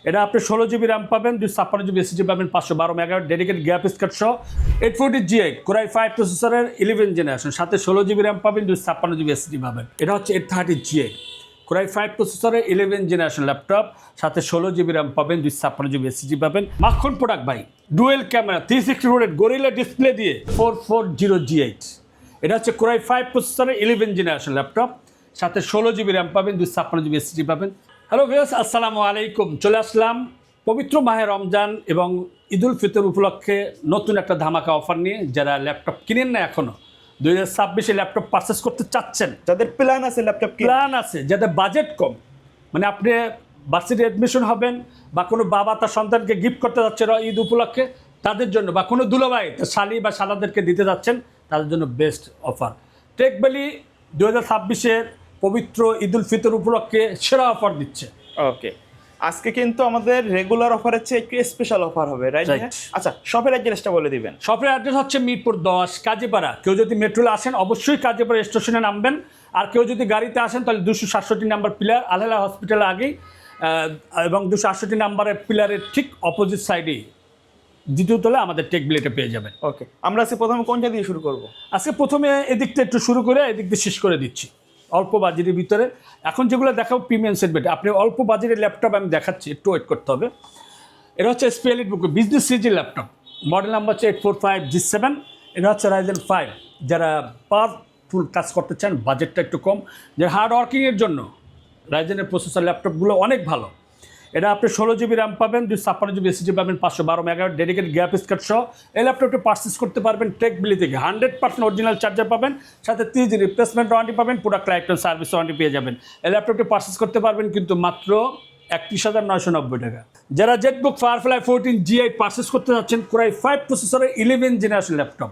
এটা আপনি 16 GB RAM পাবেন, 256 GB SSD পাবেন, 512 মেগাহার্টজ ডেডিকেটেড গ্রাফিক্স কার্ড সহ 840 G8 Core i5 প্রসেসরের 11 জেনারেশন, সাথে 16 GB র্যাম পাবেন, 256 GB SSD পাবেন। এটা হচ্ছে 830 G8 Core i5 প্রসেসরের 11 জেনারেশন ল্যাপটপ, সাথে 16 GB র্যাম পাবেন, 256 GB SSD পাবেন। মাখন প্রোডাক্ট ভাই, dual camera 360 rotate gorilla display দিয়ে 440 G8। এটা হচ্ছে Core i5 প্রসেসরের 11 জেনারেশন ল্যাপটপ, সাথে 16 GB র্যাম পাবেন, 256 GB SSD পাবেন। হ্যালো ভিউয়ার্স, আসসালামু আলাইকুম। চলে আসলাম পবিত্র মাহে রমজান এবং ঈদুল ফিতর উপলক্ষে নতুন একটা ধামাকা অফার নিয়ে। যারা ল্যাপটপ কিনেন না এখনো, 2026-এ ল্যাপটপ পারচেস করতে চাচ্ছেন, যাদের প্ল্যান আছে ল্যাপটপ প্ল্যান আছে, যাদের বাজেট কম, মানে আপনি ভার্সিটি অ্যাডমিশন হবেন বা কোনো বাবা তার সন্তানকে গিফট করতে যাচ্ছে ঈদ উপলক্ষে, তাদের জন্য, বা কোনো দুলাভাই শালি বা শালাদেরকে দিতে যাচ্ছেন, তাদের জন্য বেস্ট অফার। টেক ভ্যালি 2026-এর পবিত্র ঈদুল ফিতর উপলক্ষে সেরা অফার দিচ্ছে। ওকে, আজকে কিন্তু আমাদের রেগুলার অফারের চেয়ে একটু স্পেশাল অফার হবে, রাইট? আচ্ছা, শপের অ্যাড্রেসটা বলে দিবেন। শপের অ্যাড্রেস হচ্ছে মিরপুর 10 কাজীপাড়া। কেউ যদি মেট্রোলে আসেন অবশ্যই কাজীপাড়া স্টেশনে নামবেন, আর কেউ যদি গাড়িতে আসেন তাহলে 267 নাম্বার পিলার আলহেলা হসপিটালের আগেই, এবং 268 নাম্বারের পিলারের ঠিক অপোজিট সাইডেই দ্বিতীয় তলে আমাদের টেক ভ্যালিটা পেয়ে যাবেন। ওকে, আমরা আজকে প্রথমে কোনটা দিয়ে শুরু করব? আজকে প্রথমে এদিকটা একটু শুরু করে এদিক দিয়ে শেষ করে দিচ্ছি। অল্প বাজেটের ভিতরে এখন যেগুলো দেখাবো প্রিমিয়াম সেগমেন্ট। আপনি অল্প বাজেটের ল্যাপটপ আমি দেখাচ্ছি, একটু ওয়েট করতে হবে। এটা হচ্ছে SP Elite বুক বিজনেস সিরিজের ল্যাপটপ, মডেল নাম্বার হচ্ছে 845 G7। এটা হচ্ছে Ryzen 5। যারা পাওয়ারফুল কাজ করতে চান, বাজেটটা একটু কম, যারা হার্ড ওয়ার্কিংয়ের জন্য রাইজেনের প্রসেসর ল্যাপটপগুলো অনেক ভালো। এটা আপনি 16 GB র্যাম পাবেন, 256 GB SSD পাবেন, 512 মেগাহার্টজ ডেডিকেটেড গ্রাফিক্স কার্ড সহ এই ল্যাপটপটি পারচেস করতে পারবেন টেক ভ্যালি থেকে। 100% অরিজিনাল চার্জার পাবেন, সাথে 3 দিন রিপ্লেসমেন্ট ওয়ারেন্টি পাবেন, product life time service warranty পেয়ে যাবেন। এই ল্যাপটপটি পারচেস করতে পারবেন কিন্তু মাত্র 31,990 টাকা। যারা জেটবুক ফায়ারফ্লাই 14 G8 পারচেস করতে যাচ্ছেন, Core i5 প্রসেসরের 11 জেনারেশন ল্যাপটপ,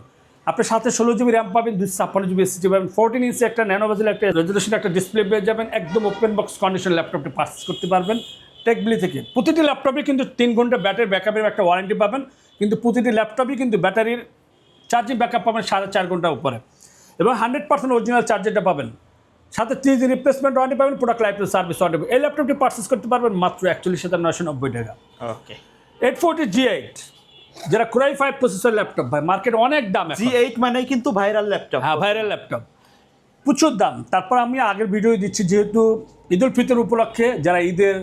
আপনার সাথে 16 GB র্যাম পাবেন, 256 GB SSD পাবেন, 14 ইঞ্চি একটা ন্যানো বেজেল একটা রেজলিউশন একটা ডিসপ্লে পেয়ে যাবেন। একদম ওপেন বক্স কন্ডিশন ল্যাপটপটি পারচেস করতে পারবেন টেক ভ্যালি থেকে। প্রতিটি ল্যাপটপে কিন্তু 3 ঘন্টা ব্যাটারি ব্যাকআপের একটা ওয়ারেন্টি পাবেন, কিন্তু প্রতিটি ল্যাপটপই কিন্তু ব্যাটারির চার্জিং ব্যাকআপ পাবেন 4.5 ঘন্টা উপরে, এবং 100% অরিজিনাল চার্জারটা পাবেন, সাথে 3 দিন রিপ্লেসমেন্ট ওয়ারেন্টি পাবেন, product life time service warranty. এই ল্যাপটপটি পারচেস করতে পারবেন মাত্র 41,990 টাকা। ওকে, 840 G8 যারা Core i5 প্রসেসর ল্যাপটপ, ভাই মার্কেট অনেক দাম। G8 মানে কিন্তু ভাইরাল ল্যাপটপ। হ্যাঁ, ভাইরাল ল্যাপটপ, প্রচুর দাম। তারপর আমি আগের ভিডিও দিচ্ছি, যেহেতু ঈদুল ফিতর উপলক্ষে যারা ঈদের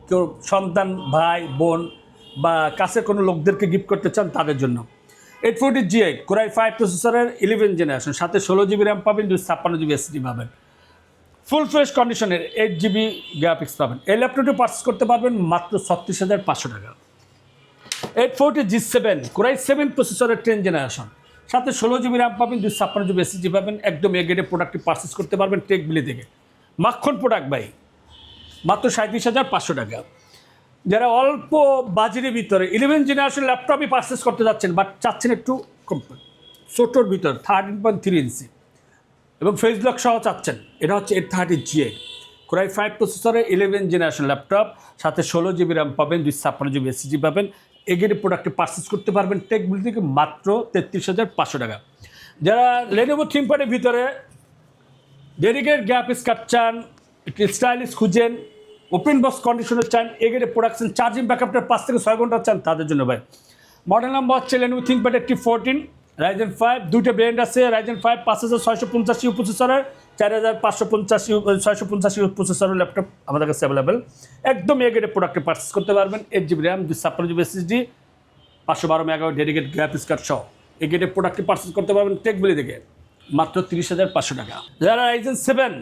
কেউ সন্তান, ভাই, বোন বা কাছের কোনো লোকদেরকে গিফট করতে চান, তাদের জন্য 840 G8 Core i5 প্রসেসরের 11 জেনারেশন, সাথে 16 GB র্যাম পাবেন, 256 GB SSD পাবেন, ফুল ফ্রেশ কন্ডিশনের 8 GB গ্রাফিক্স পাবেন। এই ল্যাপটপটি পারচেস করতে পারবেন মাত্র 36,500 টাকা। 840 G7 Core i7 প্রসেসরের 10 জেনারেশন, সাথে 16 GB র্যাম পাবেন, 256 GB SSD পাবেন। একদম এ গ্রেডের প্রোডাক্টটি পারচেস করতে পারবেন টেক ভ্যালি থেকে। মাখন প্রোডাক্ট ভাই, মাত্র 37,500 টাকা। যারা অল্প বাজেটের ভিতরে 11 জেনারেশন ল্যাপটপই পারচেস করতে যাচ্ছেন, বাট চাচ্ছেন একটু ছোটোর ভিতর 13.3 ইঞ্চি এবং ফেস লক সহ চাচ্ছেন, এটা হচ্ছে 830 G8 Core i5 প্রসেসরের 11 জেনারেশন ল্যাপটপ, সাথে 16 GB র্যাম পাবেন, 256 GB SSD পাবেন। এগের প্রোডাক্টটি পারচেস করতে পারবেন টেক ভ্যালি থেকে মাত্র 33,500 টাকা। যারা Lenovo ThinkPad-এর ভিতরে ডেডিকেটেড গ্রাফিক্স কার্ড চান, একটু স্টাইলিশ খুঁজেন, ওপেন বক্স কন্ডিশনের চান, এগের প্রোডাকশন চার্জিং ব্যাকআপটা 5 থেকে 6 ঘন্টা চান, তাদের জন্য ভাই মডেল নাম্বার হচ্ছে Lenovo ThinkPad T14 Ryzen 5। দুইটা ব্র্যান্ড আছে, Ryzen 5 5650 প্রসেসরের, 4550 প্রসেসরের ল্যাপটপ আমাদের কাছে অ্যাভেলেবেল। একদম এগের প্রোডাক্টে পারচেস করতে পারবেন, 8 GB RAM, 256 GB SSD, 512 megahertz dedicated graphics card সহ এগের প্রোডাক্টটি পারচেস করতে পারবেন টেক ভ্যালি থেকে মাত্র 30,500 টাকা। যারা Ryzen 7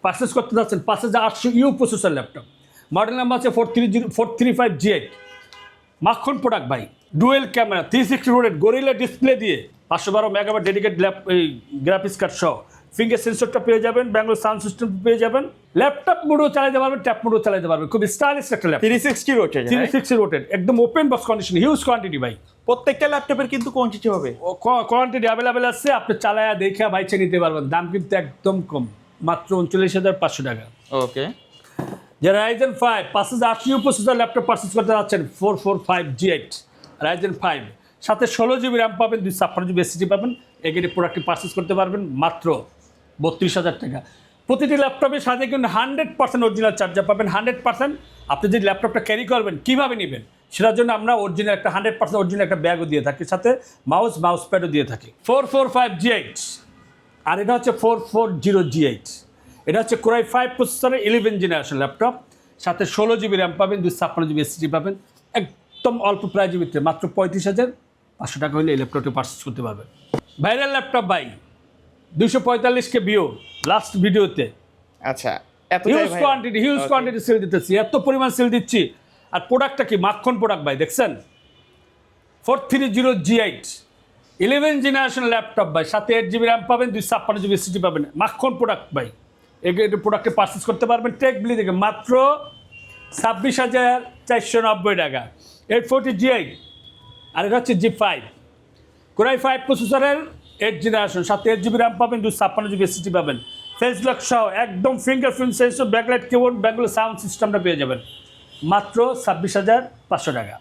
পারচেস করতে যাচ্ছেন, 5800U processor laptop, model number আছে 435 G8। মাখন প্রোডাক্ট ভাই, dual camera 360 rotate gorilla display দিয়ে 512 মেগাহার্টজ ডেডিকেটেড গ্রাফিক্স কার্ড সহ ফিঙ্গার সেন্সরটা পেয়ে যাবেন, ব্যাঙ্গলোর সাউন্ড সিস্টেম পেয়ে যাবেন। ল্যাপটপ মোডও চালাতে পারবেন, ট্যাপ মোডও চালাতে পারবেন। খুব স্টাইলিশ একটা ল্যাপটপ, 360 রোটেট, 360 রোটেট, একদম open box condition, huge quantity ভাই। প্রত্যেকটা ল্যাপটপের কিন্তু কোয়ান্টিটি হবে, কোয়ান্টিটি অ্যাভেলেবেল আছে, আপনি চালায়া দেখে বাইছে নিতে পারবেন। দাম কিন্তু একদম কম, মাত্র 39,500 টাকা। ওকে, যারা Ryzen 5 5800U processor laptop purchase করতে যাচ্ছেন, 445 G8 Ryzen 5, সাথে 16 GB র্যাম পাবেন, 256 GB SSD পাবেন। এগের প্রোডাক্টটি পারচেস করতে পারবেন মাত্র 32,000 টাকা। প্রতিটি ল্যাপটপের সাথে কিন্তু 100% অরিজিনাল চার্জার পাবেন, 100% আপনি যে ল্যাপটপটা ক্যারি করবেন কীভাবে নেবেন সেটার জন্য আমরা অরিজিনাল একটা 100% অরিজিনাল একটা ব্যাগও দিয়ে থাকি, সাথে মাউস প্যাডও দিয়ে থাকি। 445G8 আর এটা হচ্ছে 440G8। এটা হচ্ছে Core i5 প্রসেসরের 11 জেনারেশন ল্যাপটপ, সাথে 16GB র্যাম পাবেন, 256GB SSD পাবেন, একদম অল্প প্রাইজের ভিতরে মাত্র 35,500 টাকা হলে এই ল্যাপটপটি পারচেস করতে পারবেন। ভাইরাল ল্যাপটপ ভাই, 245K ভিউ লাস্ট ভিডিওতে, আচ্ছা হিউজ কোয়ান্টিটি সেল দিতেছি, এত পরিমাণ সেল দিচ্ছি। আর প্রোডাক্টটা কি মাখন প্রোডাক্ট ভাই, দেখছেন 430G8 11 জেনারেশন ল্যাপটপ ভাই, সাথে 8GB র্যাম পাবেন, 256GB SSD পাবেন, মাখন প্রোডাক্ট ভাই। এই প্রোডাক্টে পারচেস করতে পারবেন টেকবিলি থেকে মাত্র 26,490 টাকা। 840G8 আর এটা হচ্ছে G5 Core i5 প্রসেসরের 8 জেনারেশন, সাথে 8GB র্যাম পাবেন, 256GB SSD পাবেন, ফেস লক সহ একদম ফিঙ্গারপ্রিন্ট সেন্সর, ব্যাকলাইট কিবোর্ড, ব্যাকগুলো সাউন্ড সিস্টেমটা পেয়ে যাবেন মাত্র 26,500 টাকা।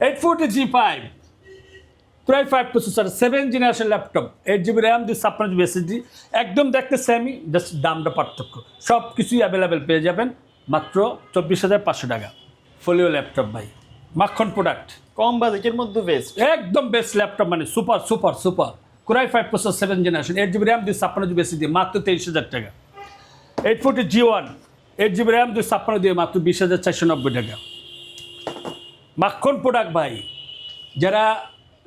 840G5 Core i5 processor 7 generation laptop, 8GB RAM, 256GB SSD, একদম দেখতে সেমই, জাস্ট দামটা পার্থক্য। সব কিছুই অ্যাভেলেবেল পেয়ে যাবেন মাত্র 24,500 টাকা। ফোলিও ল্যাপটপ ভাই, মাখন প্রোডাক্ট, কম বাজেটের মধ্যে বেস্ট, একদম বেস্ট ল্যাপটপ, মানে super super super. Core i5 processor 7 generation, 8GB RAM, 256GB SSD, মাত্র 23,000 টাকা। 840G1 8GB র্যাম, 256 দিয়ে মাত্র 20,490 টাকা। মাখন প্রোডাক্ট ভাই, যারা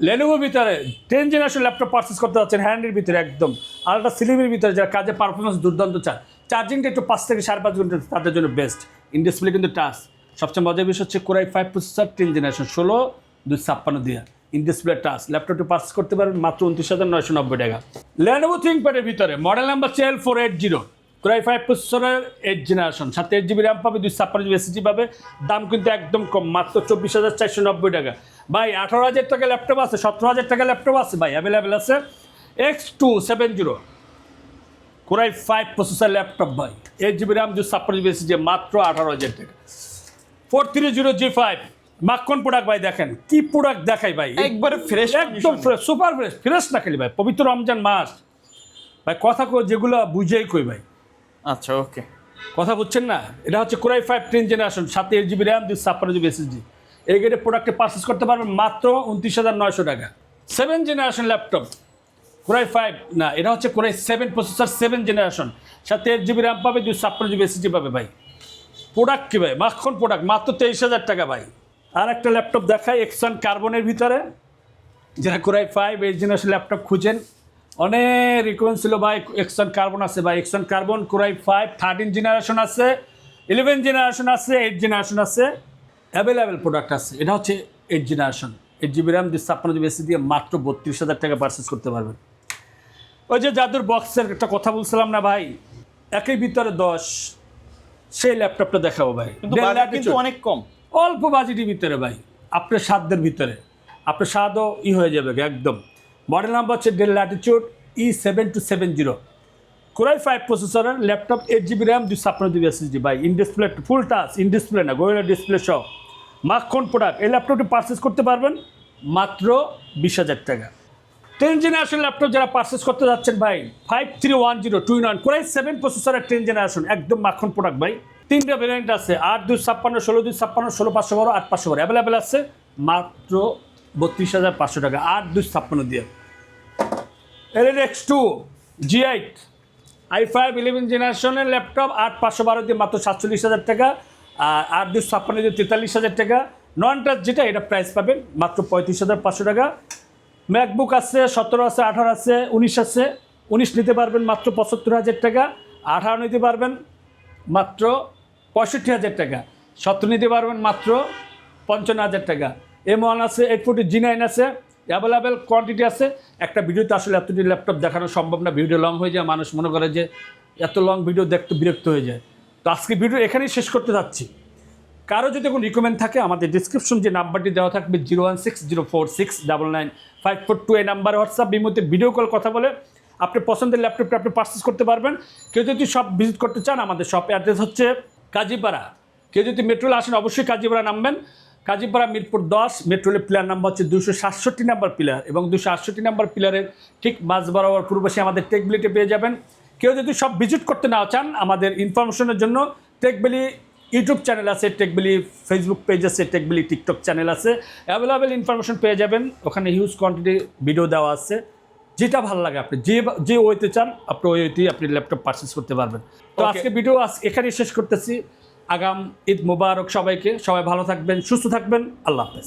লেনোভোর ভিতরে 10 জেনারেশন ল্যাপটপ পারচেস করতে যাচ্ছেন, হ্যান্ডের ভিতরে একদম আলট্রা স্লিমের ভিতরে, যারা কাজে পারফরমেন্স দুর্দান্ত চান, চার্জিংটা একটু 5 থেকে 5.5 ঘন্টা, তাদের জন্য বেস্ট। ইন ডিসপ্লে কিন্তু টাচ, সবচেয়ে মজার বিষয় হচ্ছে Core i5 প্রসেসর 10 জেনারেশন 16 256 দিয়ে ইন ডিসপ্লে টাচ ল্যাপটপটি পারচেস করতে পারবেন মাত্র 29,990 টাকা। লেনোভো থিংকপ্যাডের ভিতরে model number L480 Core i5 প্রসেসরের 8 জেনারেশন, সাথে 8GB র্যাম পাবে, 256GB SSD পাবে, দাম কিন্তু একদম কম, মাত্র 24,490 টাকা। ভাই 18,000 টাকা ল্যাপটপ আছে, 17,000 টাকা ল্যাপটপ আছে ভাই, অ্যাভেলেবেল আছে। X270 Core i5 processor laptop ভাই, 8GB র্যাম, 256GB SSD, মাত্র 18,000 টাকা। 430G5 মাখন প্রোডাক্ট ভাই, দেখেন কি প্রোডাক্ট দেখাই ভাই, একবারে ফ্রেশ, একদম ফ্রেশ, সুপার ফ্রেশ, ফ্রেশ না খেলি ভাই, পবিত্র রমজান মাস ভাই, কথা কই যেগুলো বুঝেই কই ভাই। আচ্ছা ওকে, কথা বুঝছেন না? এটা হচ্ছে Core i5 10 জেনারেশন, সাথে 8GB র্যাম, 256GB SSD। এই গেটে প্রোডাক্টে পারচেস করতে পারবেন মাত্র 29,900 টাকা। 7 জেনারেশন ল্যাপটপ Core i5 না, এটা হচ্ছে Core i7 প্রসেসর 7 জেনারেশন, সাথে 8GB র্যাম পাবে, 256GB SSD পাবে ভাই। প্রোডাক্ট কি ভাই, মাখন প্রোডাক্ট, মাত্র 23,000 টাকা ভাই। আর একটা ল্যাপটপ দেখায় এক্সন কার্বনের ভিতরে, যারা Core i5 8 জেনারেশন ল্যাপটপ খুঁজেন, অনেক রিকোয়েস্ট ছিল ভাই, এক্সন কার্বন আছে ভাই, exon carbon Core i5 13 generation আছে, 11 জেনারেশন আছে, 8 জেনারেশন আছে, অ্যাভেলেবেল প্রোডাক্ট আছে। এটা হচ্ছে 8 generation, 8GB RAM, 256GB SSD দিয়ে মাত্র 32,000 টাকা পারচেস করতে পারবেন। ওই যে জাদুর বক্সের একটা কথা বলছিলাম না ভাই, একই ভিতরে 10, সেই ল্যাপটপটা দেখাবো ভাই, কিন্তু বাজেট কিন্তু অনেক কম, অল্প বাজেটের ভিতরে ভাই, আপনার সাধ্যের ভিতরে, আপনার স্বাদও হয়ে যাবে একদম। মডেল নাম্বার হচ্ছে Dell Latitude E7270 Core i5 প্রসেসরের laptop, 8GB RAM, 256GB SSD ভাই, in display full touch, in display না, গোয়েলা ডিসপ্লে সহ মাখন প্রোডাক্ট। এই ল্যাপটপটি পারচেস করতে পারবেন মাত্র 20,000 টাকা। 10 জেনারেশন ল্যাপটপ যারা পারচেস করতে যাচ্ছেন ভাই, 5310 2-in-1 Core i7 প্রসেসরের 10 জেনারেশন, একদম মাখন প্রোডাক্ট ভাই। 3টা ভ্যারিয়েন্ট আছে, 8-256, 16-256, 16-512, 8-512 অ্যাভেলেবেল আছে মাত্র 32,500 টাকা, 8-256 দিয়ে। X2 G8 i5 11 জেনারেশনের ল্যাপটপ, 8-512 দিয়ে মাত্র 47,000 টাকা, আর 8-256 দিয়ে 43,000 টাকা। নন টাচ যেটা, এটা প্রাইস পাবেন মাত্র 35,500 টাকা। ম্যাকবুক আছে, 17 আছে, 18 আছে, 19 আছে, 19 নিতে পারবেন মাত্র 75,000 টাকা, 18 নিতে পারবেন মাত্র 65,000 টাকা, 17 নিতে পারবেন মাত্র 55,000 টাকা। M1 আছে, 840G9 আছে, অ্যাভেলেবেল কোয়ান্টিটি আছে। একটা ভিডিওতে আসলে এতটি ল্যাপটপ দেখানো সম্ভব না, ভিডিও লং হয়ে যায়, মানুষ মনে করে যে এত লং ভিডিও দেখতে বিরক্ত হয়ে যায়। তো আজকে ভিডিও এখানেই শেষ করতে যাচ্ছি। কারো যদি কোনো রিকমেন্ড থাকে, আমাদের ডিসক্রিপশন যে নাম্বারটি দেওয়া থাকবে 01604694542, এই নাম্বারে হোয়াটসঅ্যাপ বিমতে ভিডিও কল কথা বলে আপনি পছন্দের ল্যাপটপটা আপনি পারচেস করতে পারবেন। কেউ যদি শপ ভিজিট করতে চান, আমাদের শপ অ্যাড্রেস হচ্ছে কাজীপাড়া। কেউ যদি মেট্রোলে আসেন, অবশ্যই কাজীপাড়া নামবেন। কাজীপাড়া মিরপুর 10, মেট্রোলে পিলার নাম্বার হচ্ছে 267 নাম্বার পিলার, এবং 268 নাম্বার পিলারের ঠিক মাঝ বরাবর পূর্বশে আমাদের টেকবিলিটি পেয়ে যাবেন। কেউ যদি সব ভিজিট করতে না চান, আমাদের ইনফরমেশনের জন্য টেকবিলি ইউটিউব চ্যানেল আছে টেকবিলি, ফেসবুক পেজ আছে টেকবিলি, টিকটক চ্যানেল আছে, অ্যাভেলেবেল ইনফরমেশন পেয়ে যাবেন। ওখানে হিউজ কোয়ান্টিটি ভিডিও দেওয়া আছে। যেটা ভালো লাগে আপনি যে ওয়েতে চান আপনি ওই ওয়েতেই আপনি ল্যাপটপ পারচেস করতে পারবেন। তো Okay. আজকে ভিডিও এখানেই শেষ করতেছি। আগাম ঈদ মোবারক সবাইকে। সবাই ভালো থাকবেন, সুস্থ থাকবেন। আল্লাহ হাফেজ।